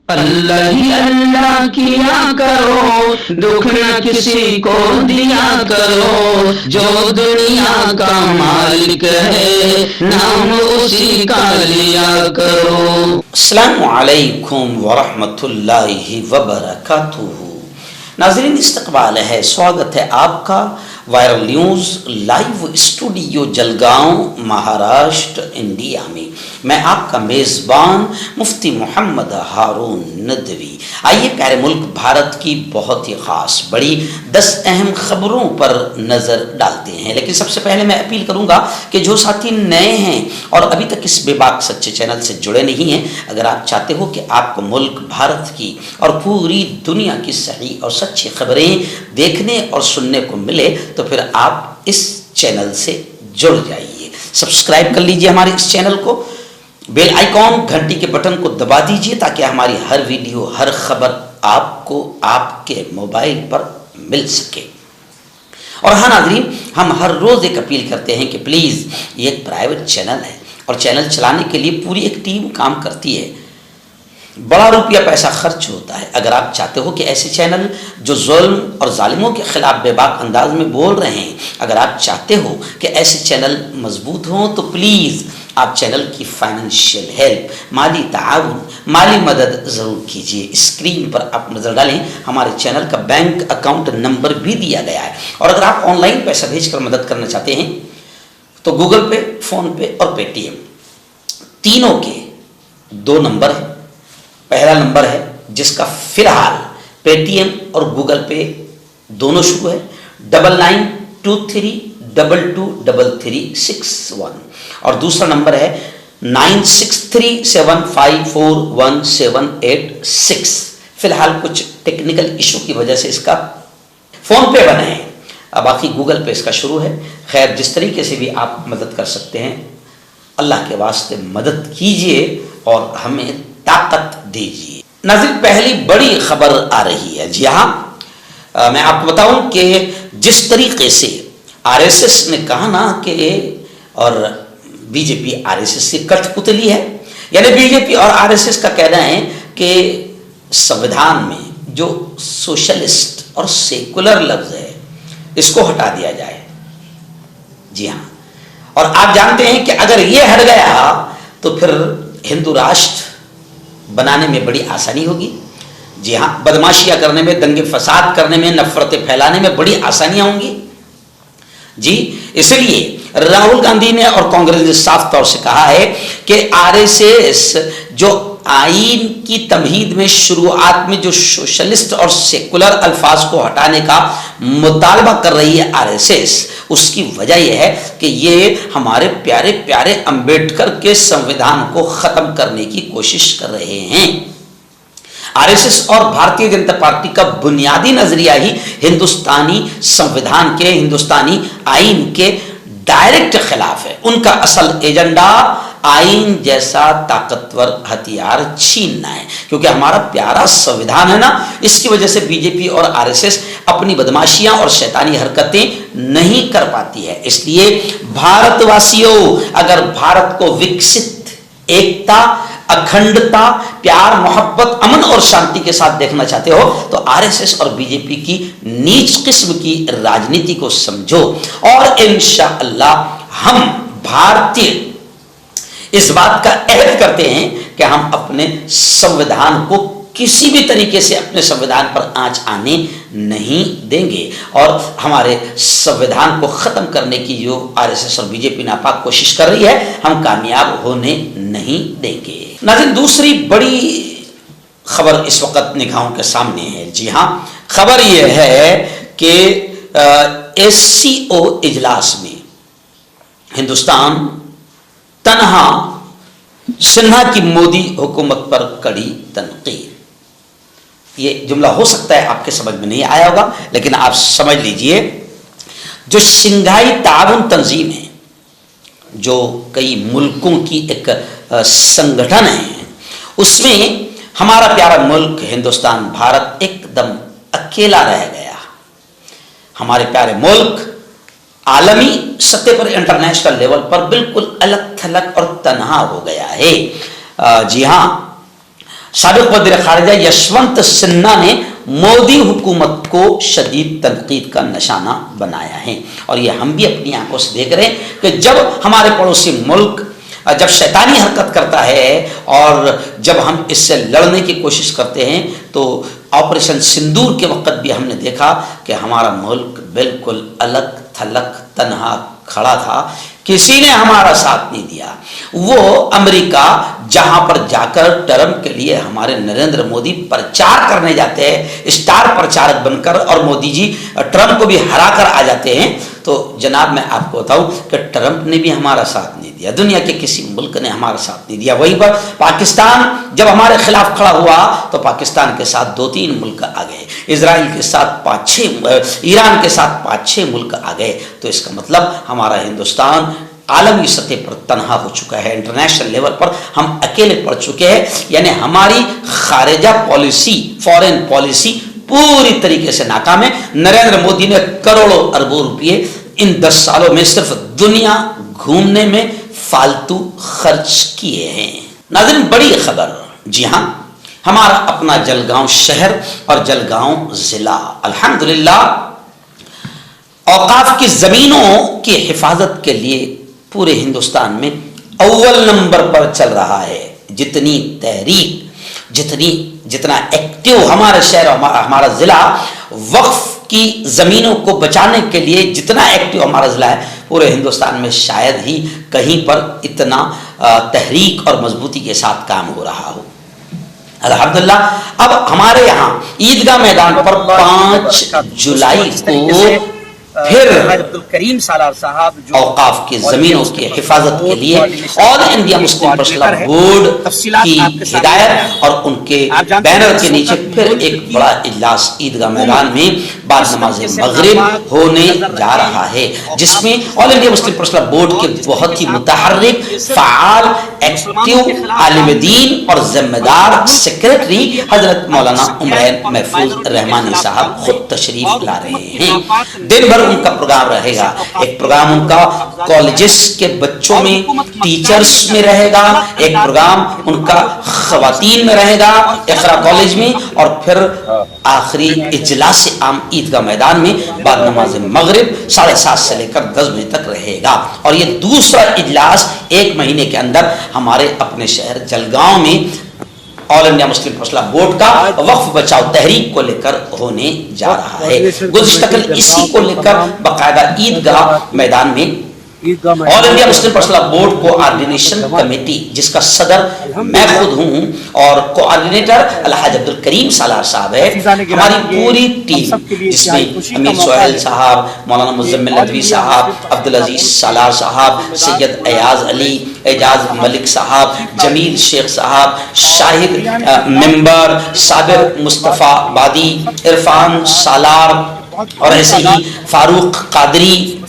اللہ ہی اللہ کیا کرو، دکھ نہ کسی کو دیا کرو، جو دنیا کا مالک ہے نام اسی کا لیا کرو۔ السلام علیکم ورحمۃ اللہ وبرکاتہ۔ ناظرین، استقبال ہے، سواگت ہے آپ کا viral news live studio Jalgaon, Maharashtra, India میں۔ میں آپ کا میزبان مفتی محمد ہارون ندوی۔ آئیے پیارے ملک بھارت کی بہت ہی خاص بڑی 10 اہم خبروں پر نظر ڈالتے ہیں، لیکن سب سے پہلے میں اپیل کروں گا کہ جو ساتھی نئے ہیں اور ابھی تک اس بے باک سچے چینل سے جڑے نہیں ہیں، اگر آپ چاہتے ہو کہ آپ کو ملک بھارت کی اور پوری دنیا کی صحیح اور سچی خبریں دیکھنے اور سننے کو ملے تو پھر آپ اس چینل سے جڑ جائیے۔ سبسکرائب کر لیجئے ہمارے اس چینل کو، بیل آئیکن گھنٹی کے بٹن کو دبا دیجئے تاکہ ہماری ہر ویڈیو، ہر خبر آپ کو آپ کے موبائل پر مل سکے۔ اور ہاں ناظرین، ہم ہر روز ایک اپیل کرتے ہیں کہ پلیز، یہ ایک پرائیویٹ چینل ہے اور چینل چلانے کے لیے پوری ایک ٹیم کام کرتی ہے، بڑا روپیہ پیسہ خرچ ہوتا ہے۔ اگر آپ چاہتے ہو کہ ایسے چینل جو ظلم اور ظالموں کے خلاف بے باک انداز میں بول رہے ہیں، اگر آپ چاہتے ہو کہ ایسے چینل مضبوط ہوں تو پلیز آپ چینل کی فائنینشیل ہیلپ، مالی تعاون، مالی مدد ضرور کیجیے۔ اسکرین پر آپ نظر ڈالیں، ہمارے چینل کا بینک اکاؤنٹ نمبر بھی دیا گیا ہے، اور اگر آپ آن لائن پیسہ بھیج کر مدد کرنا چاہتے ہیں تو گوگل پے، فون پے اور پے ٹی ایم تینوں کے 2 نمبر ہیں۔ پہلا نمبر ہے جس کا فی الحال پے ٹی ایم اور گوگل پے دونوں شروع ہے، 9923223361، اور دوسرا نمبر ہے 9637541786۔ فی الحال کچھ ٹیکنیکل ایشو کی وجہ سے اس کا فون پے بنا ہے، باقی گوگل پے اس کا شروع ہے۔ خیر، جس طریقے سے بھی آپ مدد کر سکتے ہیں، اللہ کے واسطے مدد کیجئے اور ہمیں طاقت دیجیے۔ ناظرین، پہلی بڑی خبر آ رہی ہے۔ جی ہاں، میں آپ کو بتاؤں کہ جس طریقے سے آر ایس ایس نے کہا نا کہ، اور B J P R S S کی کٹھ پتلی ہے، یعنی بی جے پی اور آر ایس ایس کا کہنا ہے کہ سنویدھان میں جو سوشلسٹ اور سیکولر لفظ ہے اس کو ہٹا دیا جائے۔ جی ہاں، اور آپ جانتے ہیں کہ اگر یہ ہٹ گیا تو پھر ہندو راشٹر بنانے میں بڑی آسانی ہوگی۔ جی ہاں، بدماشیاں کرنے میں، دنگے فساد کرنے میں، نفرتیں پھیلانے میں بڑی آسانیاں ہوں گی۔ جی، اس لیے راہل گاندھی نے اور کانگریس نے صاف طور سے کہا ہے کہ آر ایس ایس جو آئین کی تمہید میں شروعات میں جو سوشلسٹ اور سیکولر الفاظ کو ہٹانے کا مطالبہ کر رہی ہے آر ایس ایس، اس کی وجہ یہ ہے کہ یہ ہمارے پیارے پیارے امبیڈکر کے سنویدھان کو ختم کرنے کی کوشش کر رہے ہیں۔ آر ایس ایس اور بھارتیہ جنتا پارٹی کا بنیادی نظریہ ہی ہندوستانی سنویدھان کے، ہندوستانی آئین کے ڈائریکٹ خلاف ہے۔ ان کا اصل ایجنڈا آئین جیسا طاقتور ہتھیار چھیننا ہے، کیونکہ ہمارا پیارا سنویدھان ہے نا، اس کی وجہ سے بی جے پی اور آر ایس ایس اپنی بدماشیاں اور شیطانی حرکتیں نہیں کر پاتی ہے۔ اس لیے بھارت واسیوں، اگر بھارت کو وکست، ایکتا، اکھنڈتا، پیار، محبت، امن اور شانتی کے ساتھ دیکھنا چاہتے ہو تو آر ایس ایس اور بی جے پی کی نیچ قسم کی راجنیتی کو سمجھو، اور انشاءاللہ ہم بھارتی اس بات کا عہد کرتے ہیں کہ ہم اپنے سنویدھان کو کسی بھی طریقے سے اپنے سنویدھان پر آنچ آنے نہیں دیں گے، اور ہمارے سنویدھان کو ختم کرنے کی جو آر ایس ایس اور بی جے پی ناپاک کوشش کر رہی ہے، ہم کامیاب ہونے نہیں دیں گے۔ ناظرین، دوسری بڑی خبر اس وقت نگاہوں کے سامنے ہے۔ جی ہاں، خبر یہ ہے کہ ایس سی او اجلاس میں ہندوستان تنہا، سنہا کی مودی حکومت پر کڑی تنقید۔ یہ جملہ ہو سکتا ہے آپ کے سمجھ میں نہیں آیا ہوگا، لیکن آپ سمجھ لیجئے، جو شنگھائی تعاون تنظیم ہے، جو کئی ملکوں کی ایک سنگٹھن ہے، اس میں ہمارا پیارا ملک ہندوستان، بھارت ایک دم اکیلا رہ گیا۔ ہمارے پیارے ملک عالمی سطح پر، انٹرنیشنل لیول پر بالکل الگ تھلگ اور تنہا ہو گیا ہے۔ جی ہاں، साबिक वज़ीर खारिजा यशवंत सिन्हा ने मोदी हुकूमत को शदीद तनकीद का निशाना बनाया है। और ये हम भी अपनी आंखों से देख रहे हैं कि जब हमारे पड़ोसी मुल्क जब शैतानी हरकत करता है और जब हम इससे लड़ने की कोशिश करते हैं, तो ऑपरेशन सिंदूर के वक्त भी हमने देखा कि हमारा मुल्क बिल्कुल अलग थलग तन्हा खड़ा था, किसी ने हमारा साथ नहीं दिया। वो अमेरिका जहां पर जाकर ट्रंप के लिए हमारे नरेंद्र मोदी प्रचार करने जाते हैं, स्टार प्रचारक बनकर, और मोदी जी ट्रंप को भी हरा कर आ जाते हैं, तो जनाब मैं आपको बताऊं कि ट्रंप ने भी हमारा साथ नहीं दिया, दुनिया के किसी मुल्क ने हमारा साथ नहीं दिया। वहीं पर पाकिस्तान जब हमारे खिलाफ खड़ा हुआ तो पाकिस्तान के साथ 2-3 मुल्क आ गए, इजराइल के साथ 5-6, ईरान के साथ 5-6 मुल्क आ गए। तो इसका मतलब हमारा हिंदुस्तान आलमी सतह पर तनहा हो चुका है, इंटरनेशनल लेवल पर हम अकेले पड़ चुके हैं। यानी हमारी खारिजा पॉलिसी, फॉरेन पॉलिसी पूरी तरीके से नाकाम है। नरेंद्र मोदी ने करोड़ों अरबों रुपये इन 10 सालों में सिर्फ दुनिया घूमने में फालतू खर्च किए हैं। नाज़रीन, बड़ी खबर, जी हाँ, हमारा अपना जलगांव शहर और जलगांव जिला अल्हम्दुलिल्लाह औकाफ की जमीनों की हिफाजत के लिए पूरे हिंदुस्तान में अव्वल नंबर पर चल रहा है। जितनी तहरीक, जितना एक्टिव हमारा शहर, हमारा जिला वक्फ की जमीनों को बचाने के लिए जितना एक्टिव हमारा जिला है, पूरे हिंदुस्तान में शायद ही कहीं पर इतना तहरीक और मजबूती के साथ काम हो रहा हो। अल्हम्दुलिल्लाह अब हमारे यहाँ ईदगाह मैदान पर 5 जुलाई को फिर अब्दुल करीम सालार साहब जो औकाफ की जमीनों की हिफाजत के लिए all India Muslim personal board की हिदायत और उनके बैनर के नीचे फिर एक बड़ा इजलास ईदगाह मैदान में बाद नमाज मगरिब होने जा रहा है, जिसमें all India Muslim personal board के बहुत ही मुतहर्रिक, फाल, एक्टिव, आलिम दीन और जिम्मेदार सेक्रेटरी हजरत मौलाना उमरैन महफूज रहमानी साहब खुद तशरीफ ला रहे हैं। दिन भर उनका प्रोग्राम रहेगा। एक प्रोग्राम उनका कॉलेजेस के बच्चों में, टीचर्स में रहेगा, एक प्रोग्राम उनका खवातीन में रहेगा इकरा कॉलेज में, और फिर आखिरी इजलास आम ईदगाह मैदान में बाद नमाज मगरिब 7:30 से लेकर 10 बजे तक रहेगा। और ये दूसरा इजलास 1 महीने के अंदर हमारे अपने शहर जलगांव में all India Muslim personal board का वक्फ बचाओ तहरीक को लेकर होने जा रहा है। गुज़िश्ता कल इसी को लेकर बाकायदा ईदगाह मैदान में all India Muslim personal board coordination committee, जिसका सदर मैं खुद हूं और कोऑर्डिनेटर अलहाज अब्दुल करीम सालार साहब है, हमारी पूरी टीम जिसमें अमीर सोहेल साहब, मौलाना मुज़म्मिल नदवी साहब, अब्दुल अजीज सालार साहब, सैयद अयाज अली, एजाज मलिक साहब, जमील शेख साहब, शाहिद मेंबर, साबिर मुस्तफ़ा बादी, इरफान सालार और ऐसे ही फारूक कादरी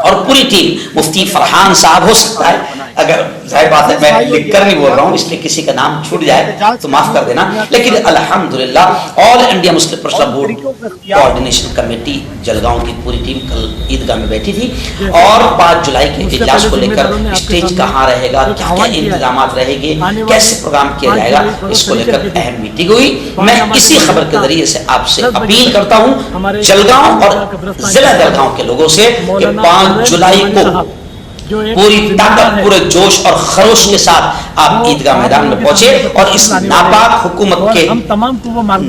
और पूरी टीम, मुफ्ती फरहान साहब, हो सकता है अगर जाहिर बात है मैं लिख कर नहीं बोल रहा हूँ इसलिए किसी का नाम छूट जाए तो माफ कर देना, लेकिन अल्हम्दुलिल्लाह all India Muslim personal board coordination committee Jalgaon की पूरी टीम कल ईदगाह में बैठी थी और 5 जुलाई के इजलास को लेकर स्टेज कहाँ रहेगा, क्या क्या इंतजाम रहेंगे, कैसे प्रोग्राम किया जाएगा, इसको लेकर अहम मीटिंग हुई। मैं इसी खबर के जरिए से आपसे अपील करता हूँ जलगांव और जिला जलगांव के लोगों से कि 5 जुलाई को पूरी ताकत, पूरे जोश और खरोश के साथ आप ईदगाह मैदान में पहुंचे और इस नापाक हुकूमत के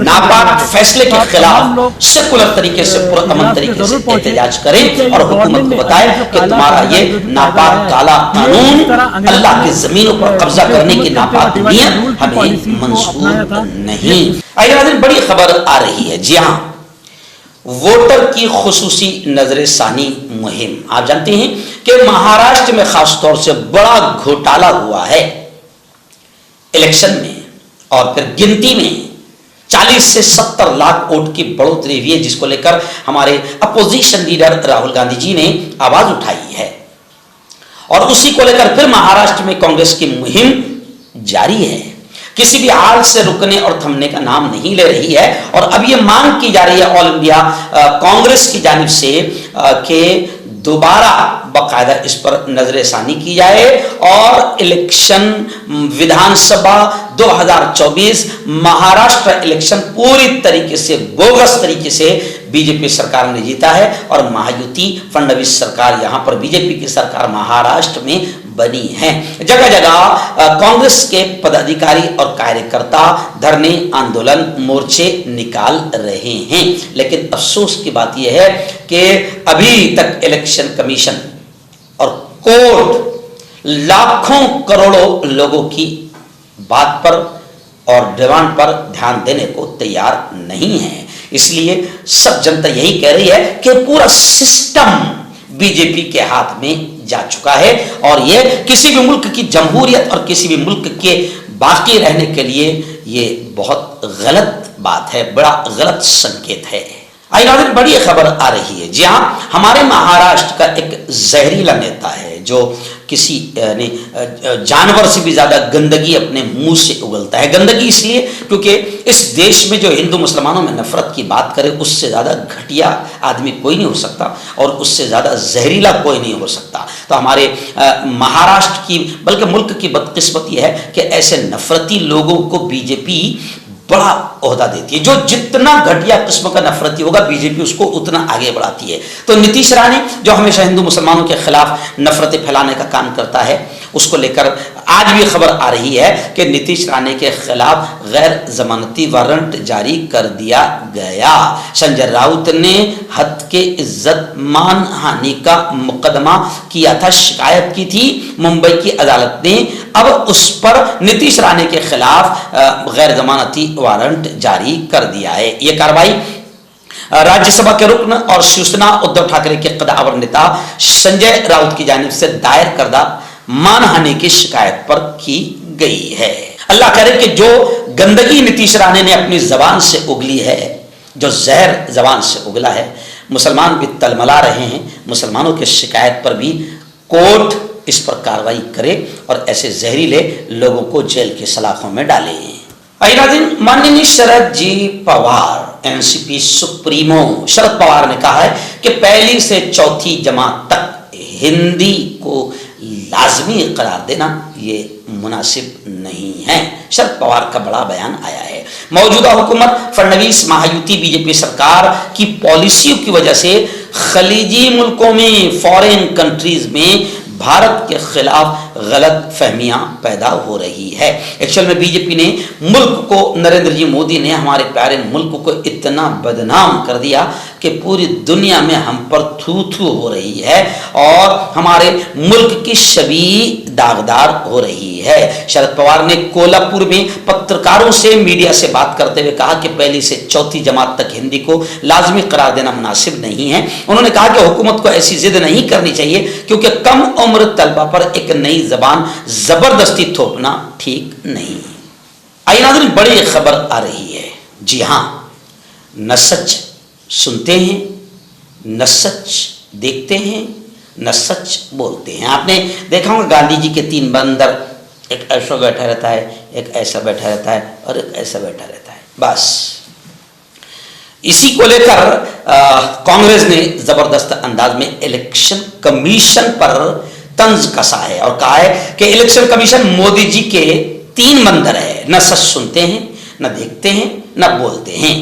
नापाक फैसले के खिलाफ सेकुलर तरीके से, पुरअमन तरीके से एहतजाज करें और हुकूमत को बताएं कि तुम्हारा ये नापाक काला कानून, अल्लाह की जमीनों पर कब्जा करने की नापाक नीयत हमें मंजूर नहीं। आइए नाज़रीन, बड़ी खबर आ रही है। जी हाँ, वोटर की खुसूसी नजरसानी मुहिम। आप जानते हैं कि महाराष्ट्र में खासतौर से बड़ा घोटाला हुआ है इलेक्शन में और फिर गिनती में 40 से 70 लाख वोट की बढ़ोतरी हुई है, जिसको लेकर हमारे अपोजिशन लीडर राहुल गांधी जी ने आवाज उठाई है और उसी को लेकर फिर महाराष्ट्र में कांग्रेस की मुहिम जारी है, किसी भी हाल से रुकने और थमने का नाम नहीं ले रही है। और अब यह मांग की जा रही है ऑल इंडिया कांग्रेस की जानिब से कि दोबारा बाकायदा इस पर नजर ثانی की जाए और इलेक्शन विधानसभा 2024 महाराष्ट्र इलेक्शन पूरी तरीके से बोगस तरीके से बीजेपी सरकार ने जीता है और महायुति फडणवीस सरकार यहां पर बीजेपी की सरकार महाराष्ट्र में बनी है। जगह जगह कांग्रेस के पदाधिकारी और कार्यकर्ता धरने आंदोलन मोर्चे निकाल रहे हैं, लेकिन अफसोस की बात यह है कि अभी तक इलेक्शन कमीशन और कोर्ट लाखों करोड़ों लोगों की बात पर और डिमांड पर ध्यान देने को तैयार नहीं है। इसलिए सब जनता यही कह रही है कि पूरा सिस्टम बीजेपी के हाथ में जा चुका है और यह किसी भी मुल्क की जमहूरियत और किसी भी मुल्क के बाकी रहने के लिए ये बहुत गलत बात है, बड़ा गलत संकेत है। आइए नाज़रीन, बड़ी खबर आ रही है। जी हाँ, हमारे महाराष्ट्र का एक जहरीला नेता है जो किसी जानवर से भी ज्यादा गंदगी अपने मुंह से उगलता है। गंदगी इसलिए क्योंकि इस देश में जो हिंदू मुसलमानों में नफरत की बात करे उससे ज्यादा घटिया आदमी कोई नहीं हो सकता और उससे ज्यादा जहरीला कोई नहीं हो सकता। तो हमारे महाराष्ट्र की बल्कि मुल्क की बदकिस्मती है कि ऐसे नफरती लोगों को बीजेपी बड़ा ओहदा देती है। जो जितना घटिया किस्म का नफरती होगा बीजेपी उसको उतना आगे बढ़ाती है। तो नीतीश राणे जो हमेशा हिंदू मुसलमानों के खिलाफ नफरतें फैलाने का काम करता है, उसको लेकर आज भी खबर आ रही है कि नीतीश राणे के खिलाफ गैर जमानती वारंट जारी कर दिया गया। संजय राउत ने हद के इज्जत मान हानि का मुकदमा किया था, शिकायत की थी मुंबई की अदालत ने। अब उस पर नीतीश राणे के खिलाफ गैर जमानती वारंट जारी कर दिया है। यह कार्रवाई राज्यसभा के रुकन और शिवसेना उद्धव ठाकरे के कद्दावर नेता संजय राउत की जानिब से दायर करदा मानहानि की शिकायत पर की गई है। अल्लाह करे कि जो गंदगी नीतीश राणे ने अपनी जबान से उगली है, जो जहर जबान से उगला है, मुसलमान भी तलमला रहे हैं, मुसलमानों की शिकायत पर भी कोर्ट इस पर कार्रवाई करे और ऐसे जहरीले लोगों को जेल के सलाखों में डाले। माननीय शरद जी पवार एनसीपी सुप्रीमो शरद पवार ने कहा है कि पहली से चौथी जमात तक हिंदी को लाजमी करार देना ये मुनासिब नहीं है। शरद पवार का बड़ा बयान आया है। मौजूदा हुकूमत फडणवीस महायुति बीजेपी सरकार की पॉलिसियों की वजह से खलीजी मुल्कों में, फॉरेन कंट्रीज में भारत के खिलाफ गलत फहमियां पैदा हो रही है। एक्चुअल में बीजेपी ने मुल्क को, नरेंद्र जी मोदी ने हमारे प्यारे मुल्क को इतना बदनाम कर दिया कि पूरी दुनिया में हम पर थू थू हो रही है और हमारे मुल्क की छवि दागदार हो रही है। शरद पवार ने कोल्हापुर में पत्रकारों से, मीडिया से बात करते हुए कहा कि पहली से चौथी जमात तक हिंदी को लाजमी करार देना मुनासिब नहीं है। उन्होंने कहा कि हुकूमत को ऐसी जिद नहीं करनी चाहिए क्योंकि कम उम्र तलबा पर एक नई जबान जबरदस्ती थोपना ठीक नहीं। आइए नाज़रीन, बड़ी खबर आ रही है। जी हां, न सच सुनते हैं, न सच देखते हैं, न सच बोलते हैं। आपने देखा होगा गांधी जी के 3 बंदर, एक ऐसा बैठा रहता है, एक ऐसा बैठा रहता है और एक ऐसा बैठा रहता है। बस इसी को लेकर कांग्रेस ने जबरदस्त अंदाज में इलेक्शन कमीशन पर तंज कसा है और कहा है कि इलेक्शन कमीशन मोदी जी के 3 बंदर है, न सच सुनते हैं, न देखते हैं, न बोलते हैं।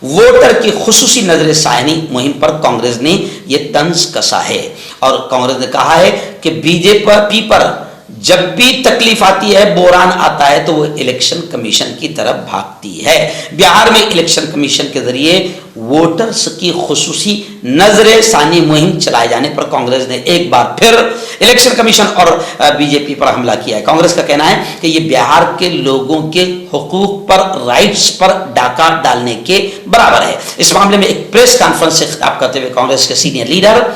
वोटर की खुसूसी नजर साइनी मुहिम पर कांग्रेस ने यह तंज कसा है और कांग्रेस ने कहा है कि बीजेपी पर जब भी तकलीफ आती है, बोरान आता है, तो वो इलेक्शन कमीशन की तरफ भागती है। बिहार में इलेक्शन कमीशन के जरिए वोटर्स की खुसूसी नजर सानी मुहिम चलाए जाने पर कांग्रेस ने एक बार फिर इलेक्शन कमीशन और बीजेपी पर हमला किया है। कांग्रेस का कहना है कि ये बिहार के लोगों के हुकूक पर, राइट्स पर डाका डालने के बराबर है। इस मामले में एक प्रेस कॉन्फ्रेंस से खिताब करते हुए कांग्रेस के सीनियर लीडर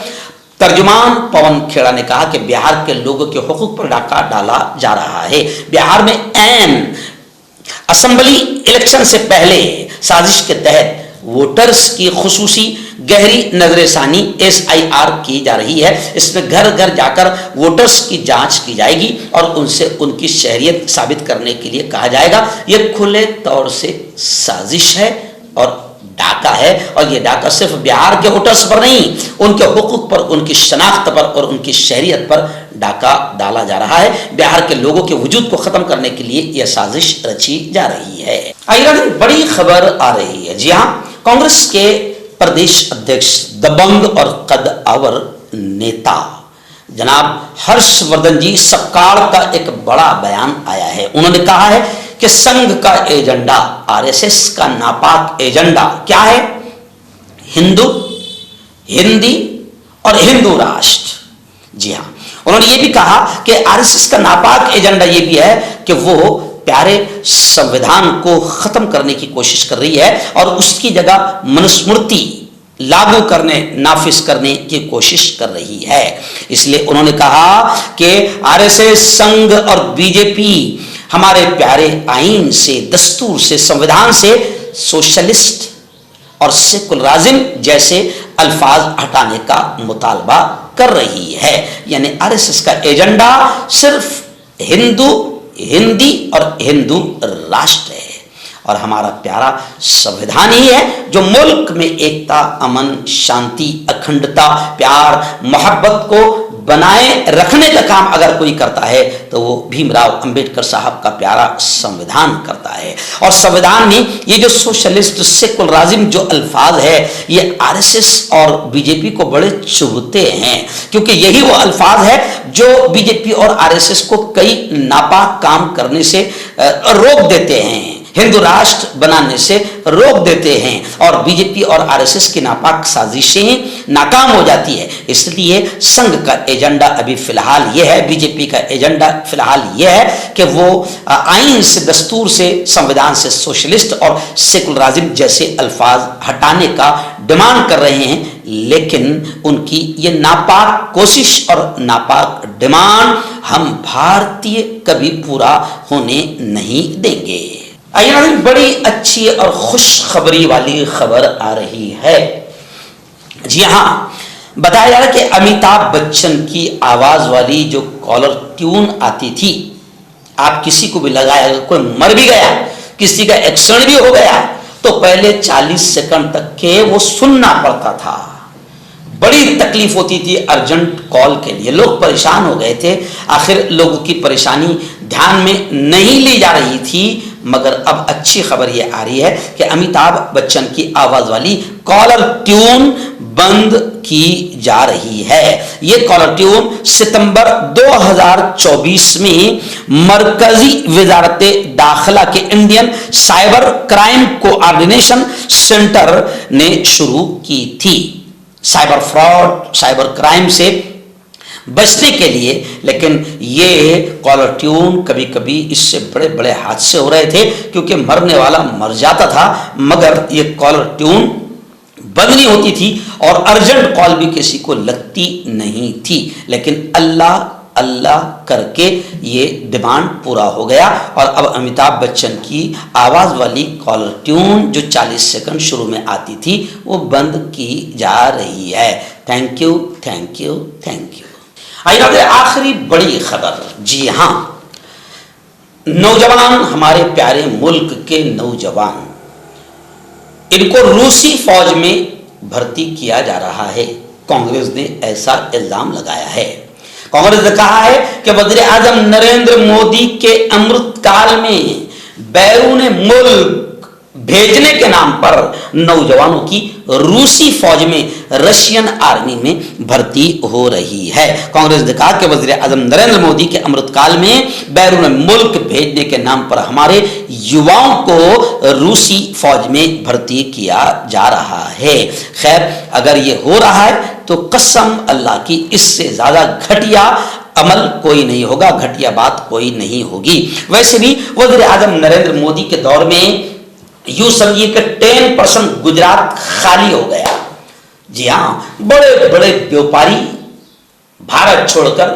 तर्जुमान पवन खेड़ा ने कहा कि बिहार के लोगों के हुकूक पर डाका डाला जा रहा है। बिहार में असेंबली इलेक्शन से पहले साजिश के तहत वोटर्स की खुसूसी गहरी नजरसानी SIR की जा रही है। इसमें घर घर जाकर वोटर्स की जांच की जाएगी और उनसे उनकी शहरियत साबित करने के लिए कहा जाएगा। यह खुले तौर से साजिश है और ڈاکہ ہے, اور یہ ڈاکہ صرف بہار کے ووٹرز پر نہیں, ان کے حقوق پر, ان کی شناخت پر اور ان کی شہریت پر ڈاکہ ڈالا جا رہا ہے. بہار کے لوگوں کے وجود کو ختم کرنے کے لیے یہ سازش رچی جا رہی ہے. آئیے بڑی خبر آ رہی ہے. جی ہاں, کانگریس کے پردیش ادھیکش دبنگ اور قد آور نیتا جناب ہرش وردھن جی سپکاڑ کا ایک بڑا بیان آیا ہے. انہوں نے کہا ہے کہ سنگھ کا ایجنڈا, آر ایس ایس کا ناپاک ایجنڈا کیا ہے؟ ہندو, ہندی اور ہندو راشٹر. جی ہاں, انہوں نے یہ بھی کہا کہ آر ایس ایس کا ناپاک ایجنڈا یہ بھی ہے کہ وہ پیارے سنویدھان کو ختم کرنے کی کوشش کر رہی ہے اور اس کی جگہ منسمرتی لاگو کرنے, نافذ کرنے کی کوشش کر رہی ہے. اس لیے انہوں نے کہا کہ آر ایس ایس, سنگھ اور بی جے پی ہمارے پیارے آئین سے, دستور سے, سنویدھان سے سوشلسٹ اور سیکولرازم جیسے الفاظ ہٹانے کا مطالبہ کر رہی ہے. یعنی آر ایس ایس کا ایجنڈا صرف ہندو, ہندی اور ہندو راشٹر ہے, اور ہمارا پیارا سنویدھان ہی ہے جو ملک میں ایکتا, امن, شانتی, اکھنڈتا, پیار, محبت کو بنائے رکھنے کا کام اگر کوئی کرتا ہے تو وہ بھیم راؤ امبیڈکر صاحب کا پیارا سنویدھان کرتا ہے. اور سنویدھان میں یہ جو سوشلسٹ, سیکولرازم جو الفاظ ہے یہ آر ایس ایس اور بی جے پی کو بڑے چبھتے ہیں, کیونکہ یہی وہ الفاظ ہے جو بی جے پی اور آر ایس ایس کو کئی ناپاک کام کرنے سے روک دیتے ہیں, ہندو راشٹر بنانے سے روک دیتے ہیں, اور بی جے پی اور آر ایس ایس کی ناپاک سازشیں ناکام ہو جاتی ہے. اس لیے سنگھ کا ایجنڈا ابھی فی الحال یہ ہے, بی جے پی کا ایجنڈا فی الحال یہ ہے کہ وہ آئین سے, دستور سے, سنویدھان سے سوشلسٹ اور سیکولرازم جیسے الفاظ ہٹانے کا ڈیمانڈ کر رہے ہیں. لیکن ان کی یہ ناپاک کوشش اور ناپاک ڈیمانڈ ہم بھارتیہ کبھی پورا ہونے نہیں دیں گے. آئیے بڑی اچھی اور خوشخبری والی خبر آ رہی ہے. جی ہاں, بتایا جا رہا ہے کہ امیتابھ بچن کی آواز والی جو کالر ٹیون آتی تھی, آپ کسی کو بھی لگایا, کوئی مر بھی گیا, کسی کا ایکسیڈنٹ بھی ہو گیا, تو پہلے 40 سیکنڈ تک کے وہ سننا پڑتا تھا. بڑی تکلیف ہوتی تھی ارجنٹ کال کے لیے, لوگ پریشان ہو گئے تھے. آخر لوگوں کی پریشانی دھیان میں نہیں لی جا رہی تھی, مگر اب اچھی خبر یہ آ رہی ہے کہ امیتابھ بچن کی آواز والی کالر ٹیون بند کی جا رہی ہے. یہ کالر ٹیون ستمبر 2024 میں مرکزی وزارت داخلہ کے Indian cyber crime coordination centre نے شروع کی تھی, سائبر فراڈ, سائبر کرائم سے بچنے کے لیے. لیکن یہ کالر ٹیون کبھی کبھی اس سے بڑے بڑے حادثے ہو رہے تھے کیونکہ مرنے والا مر جاتا تھا, مگر یہ کالر ٹیون بند نہیں ہوتی تھی اور ارجنٹ کال بھی کسی کو لگتی نہیں تھی. لیکن اللہ اللہ کر کے یہ ڈیمانڈ پورا ہو گیا, اور اب امیتابھ بچن کی آواز والی کالر ٹیون جو 40 سیکنڈ شروع میں آتی تھی وہ بند کی جا رہی ہے. Thank you, thank you, thank you. آئیے آخری بڑی خبر. جی ہاں, نوجوان, ہمارے پیارے ملک کے نوجوان, ان کو روسی فوج میں بھرتی کیا جا رہا ہے. کانگریس نے ایسا الزام لگایا ہے. کانگریس نے کہا ہے کہ وزیر اعظم نریندر مودی کے امرت کال میں بیرون ملک بھیجنے کے نام پر نوجوانوں کی روسی فوج میں, رشین آرمی میں بھرتی ہو رہی ہے. کانگریس نے کہا کہ وزیر اعظم نریندر مودی کے امرت کال میں بیرون ملک بھیجنے کے نام پر ہمارے یواؤں کو روسی فوج میں بھرتی کیا جا رہا ہے. خیر, اگر یہ ہو رہا ہے تو قسم اللہ کی اس سے زیادہ گھٹیا عمل کوئی نہیں ہوگا, گھٹیا بات کوئی نہیں ہوگی. ویسے بھی وزیر اعظم نریندر مودی کے دور میں یوں سمجھیے کہ 10% گجرات خالی ہو گیا. جی ہاں, بڑے بڑے بیوپاری بھارت چھوڑ کر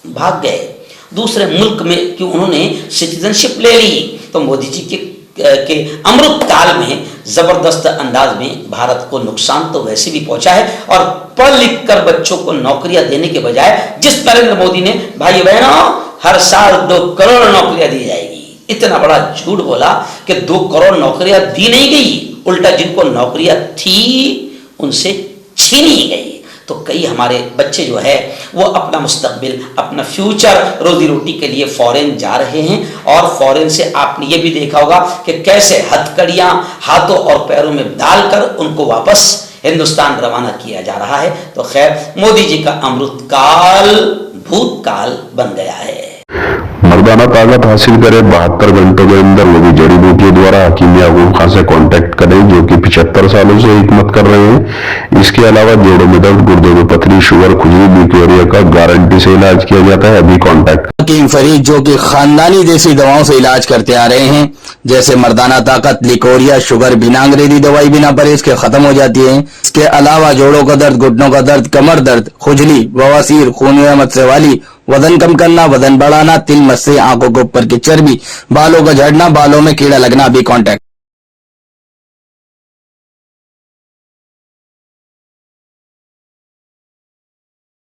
بھاگ گئے دوسرے ملک میں, کہ انہوں نے سٹیزن شپ لے لی. تو مودی جی کے امرت کال میں زبردست انداز میں بھارت کو نقصان تو ویسے بھی پہنچا ہے, اور پڑھ لکھ کر بچوں کو نوکریاں دینے کے بجائے جس نریندر مودی نے بھائی بہنوں ہر سال 2 کروڑ نوکریاں دی جائے گی, اتنا بڑا جھوٹ بولا کہ 2 کروڑ نوکریاں دی نہیں گئی. उल्टा जिनको नौकरियां थी उनसे छीनी गई। तो कई हमारे बच्चे जो है वो अपना मुस्तकबिल, अपना फ्यूचर, रोजी रोटी के लिए फॉरेन जा रहे हैं। और फॉरेन से आपने ये भी देखा होगा कि कैसे हथकड़ियां हाथों और पैरों में डालकर उनको वापस हिंदुस्तान रवाना किया जा रहा है। तो खैर, मोदी जी का अमृतकाल भूतकाल बन गया है। मर्दाना ताकत हासिल करे 72 घंटों के अंदर, वो भी जड़ी बूटियों द्वारा। हकीम याकूब खान से कांटेक्ट करें, जो कि 75 सालों से हिकमत कर रहे हैं। इसके अलावा जोड़ों में दर्द, गुर्दे में पथरी, शुगर, खुजली, लिकोरिया का गारंटी से इलाज किया जाता है। अभी कांटेक्ट। हकीम फरीद जो कि खानदानी देसी दवाओं से इलाज करते आ रहे हैं, जैसे मर्दाना ताकत, लिकोरिया, शुगर, बिना अंग्रेजी दवाई, बिना परहेज के खत्म हो जाती है। इसके अलावा जोड़ों का दर्द, घुटनों का दर्द, कमर दर्द, खुजली, बवासीर, खून में मस्से वाली, वजन कम करना, वजन बढ़ाना, तिल मस्से, आंखों के ऊपर की चर्बी, बालों का झड़ना, बालों में कीड़ा लगना। अभी कांटेक्ट।